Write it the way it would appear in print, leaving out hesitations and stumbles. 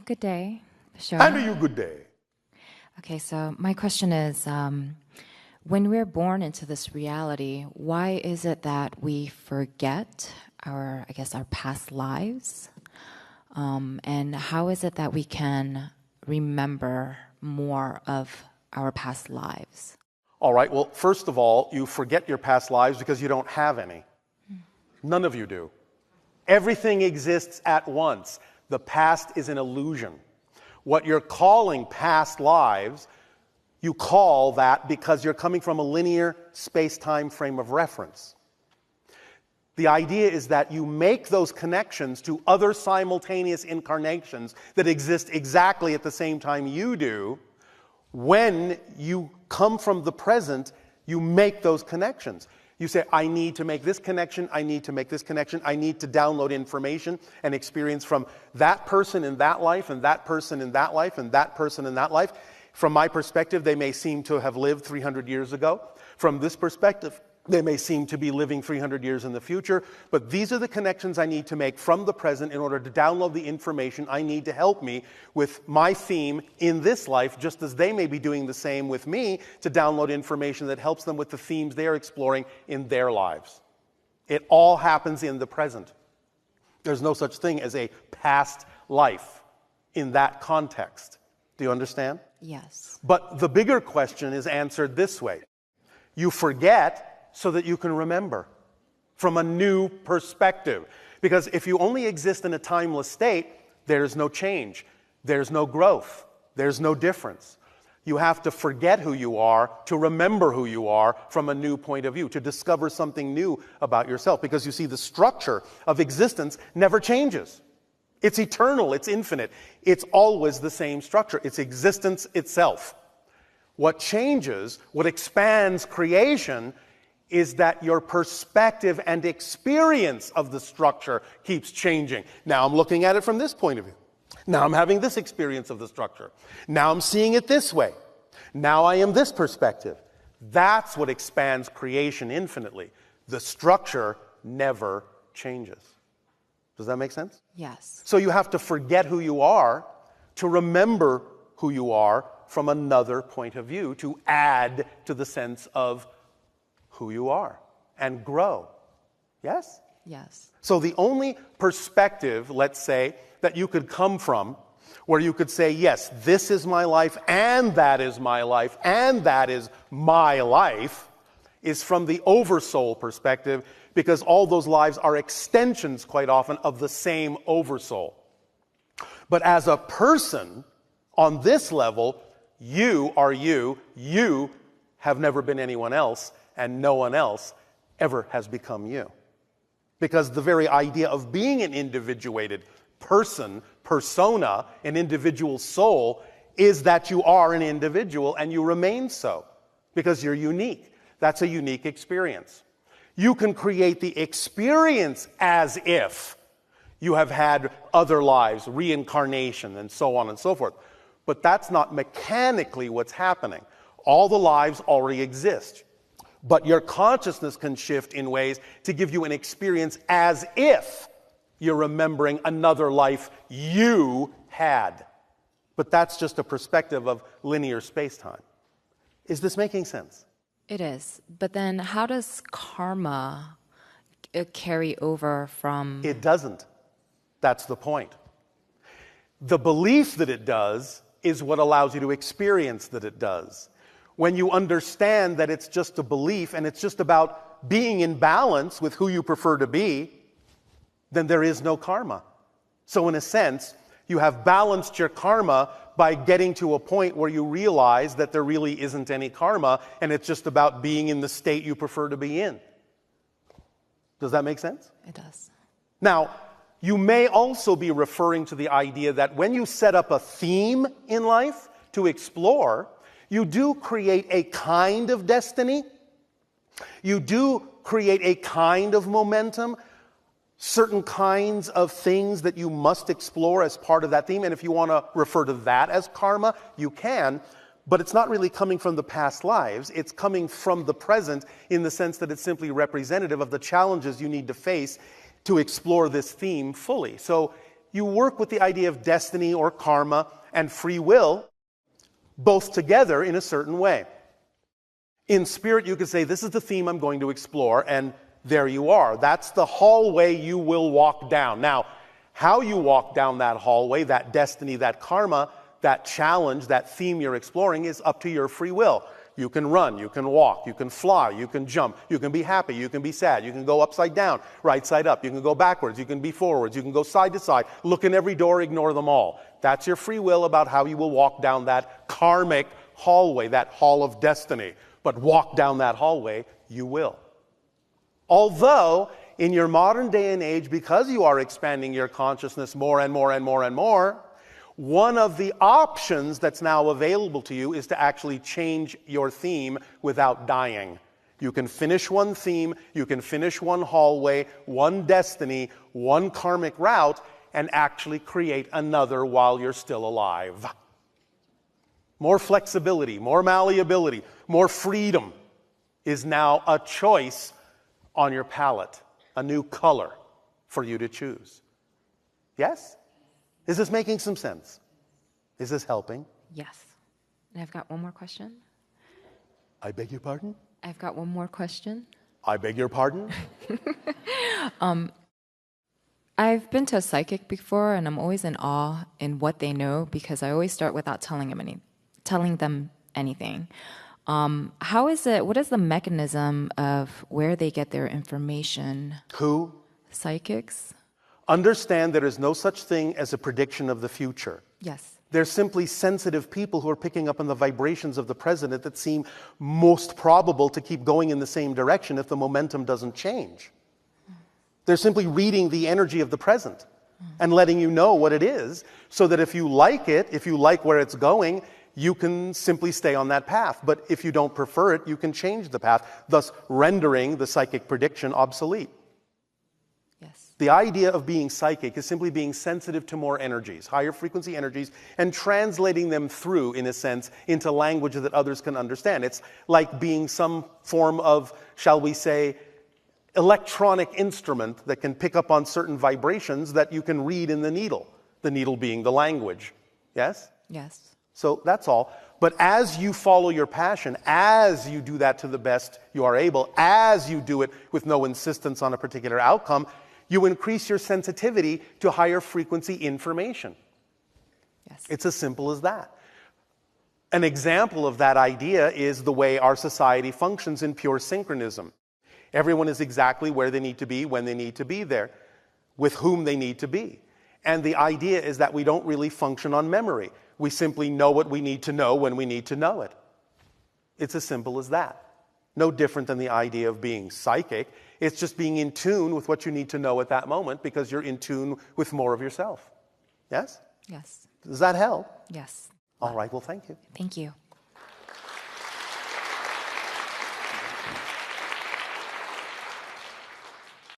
Good day. Sure. And to you, good day. Okay, so my question is, when we're born into this reality, why is it that we forget our past lives? And how is it that we can remember more of our past lives? All right, well, first of all, you forget your past lives because you don't have any. None of you do. Everything exists at once. The past is an illusion. What you're calling past lives, you call that because you're coming from a linear space-time frame of reference. The idea is that you make those connections to other simultaneous incarnations that exist exactly at the same time you do. When you come from the present, you make those connections. You say, I need to make this connection, I need to make this connection, I need to download information and experience from that person in that life, and that person in that life, and that person in that life. From my perspective, they may seem to have lived 300 years ago. From this perspective, they may seem to be living 300 years in the future, but these are the connections I need to make from the present in order to download the information I need to help me with my theme in this life, just as they may be doing the same with me to download information that helps them with the themes they are exploring in their lives. It all happens in the present. There's no such thing as a past life in that context. Do you understand? Yes. But the bigger question is answered this way. You forget so that you can remember from a new perspective. Because if you only exist in a timeless state, there's no change, there's no growth, there's no difference. You have to forget who you are to remember who you are from a new point of view, to discover something new about yourself. Because you see, the structure of existence never changes. It's eternal, it's infinite. It's always the same structure. It's existence itself. What changes, what expands creation, is that your perspective and experience of the structure keeps changing. Now I'm looking at it from this point of view. Now I'm having this experience of the structure. Now I'm seeing it this way. Now I am this perspective. That's what expands creation infinitely. The structure never changes. Does that make sense? Yes. So you have to forget who you are to remember who you are from another point of view, to add to the sense of who you are and grow. Yes? Yes. So the only perspective, let's say, that you could come from, where you could say, yes, this is my life, and that is my life, and that is my life, is from the oversoul perspective, because all those lives are extensions, quite often, of the same oversoul. But as a person, on this level, you are you. You have never been anyone else, and no one else ever has become you. Because the very idea of being an individuated person, persona, an individual soul, is that you are an individual and you remain so. Because you're unique. That's a unique experience. You can create the experience as if you have had other lives, reincarnation, and so on and so forth. But that's not mechanically what's happening. All the lives already exist. But your consciousness can shift in ways to give you an experience as if you're remembering another life you had. But that's just a perspective of linear space-time. Is this making sense? It is. But then how does karma carry over from... It doesn't. That's the point. The belief that it does is what allows you to experience that it does. When you understand that it's just a belief and it's just about being in balance with who you prefer to be, then there is no karma. So in a sense, you have balanced your karma by getting to a point where you realize that there really isn't any karma and it's just about being in the state you prefer to be in. Does that make sense? It does. Now, you may also be referring to the idea that when you set up a theme in life to explore, you do create a kind of destiny. You do create a kind of momentum, certain kinds of things that you must explore as part of that theme. And if you want to refer to that as karma, you can. But it's not really coming from the past lives. It's coming from the present in the sense that it's simply representative of the challenges you need to face to explore this theme fully. So you work with the idea of destiny or karma and free will both together in a certain way. In spirit, you could say, this is the theme I'm going to explore, and there you are. That's the hallway you will walk down. Now, how you walk down that hallway, that destiny, that karma, that challenge, that theme you're exploring is up to your free will. You can run, you can walk, you can fly, you can jump, you can be happy, you can be sad, you can go upside down, right side up, you can go backwards, you can be forwards, you can go side to side, look in every door, ignore them all. That's your free will about how you will walk down that karmic hallway, that hall of destiny. But walk down that hallway, you will. Although, in your modern day and age, because you are expanding your consciousness more and more and more and more, one of the options that's now available to you is to actually change your theme without dying. You can finish one theme, you can finish one hallway, one destiny, one karmic route, and actually create another while you're still alive. More flexibility, more malleability, more freedom is now a choice on your palette, a new color for you to choose. Yes? Is this making some sense? Is this helping? Yes. And I've got one more question. I beg your pardon? I've got one more question. I beg your pardon? I've been to a psychic before, and I'm always in awe in what they know because I always start without telling them anything. How is it? What is the mechanism of where they get their information? Who? Psychics? Understand there is no such thing as a prediction of the future. Yes. They're simply sensitive people who are picking up on the vibrations of the present that seem most probable to keep going in the same direction if the momentum doesn't change. They're simply reading the energy of the present and letting you know what it is, so that if you like it, if you like where it's going, you can simply stay on that path. But if you don't prefer it, you can change the path, thus rendering the psychic prediction obsolete. Yes. The idea of being psychic is simply being sensitive to more energies, higher frequency energies, and translating them through, in a sense, into language that others can understand. It's like being some form of, shall we say, electronic instrument that can pick up on certain vibrations that you can read in the needle being the language. Yes? Yes. So that's all. But as you follow your passion, as you do that to the best you are able, as you do it with no insistence on a particular outcome, you increase your sensitivity to higher frequency information. Yes. It's as simple as that. An example of that idea is the way our society functions in pure synchronism. Everyone is exactly where they need to be, when they need to be there, with whom they need to be. And the idea is that we don't really function on memory. We simply know what we need to know when we need to know it. It's as simple as that. No different than the idea of being psychic. It's just being in tune with what you need to know at that moment because you're in tune with more of yourself. Yes? Yes. Does that help? Yes. All right, well, thank you. Thank you.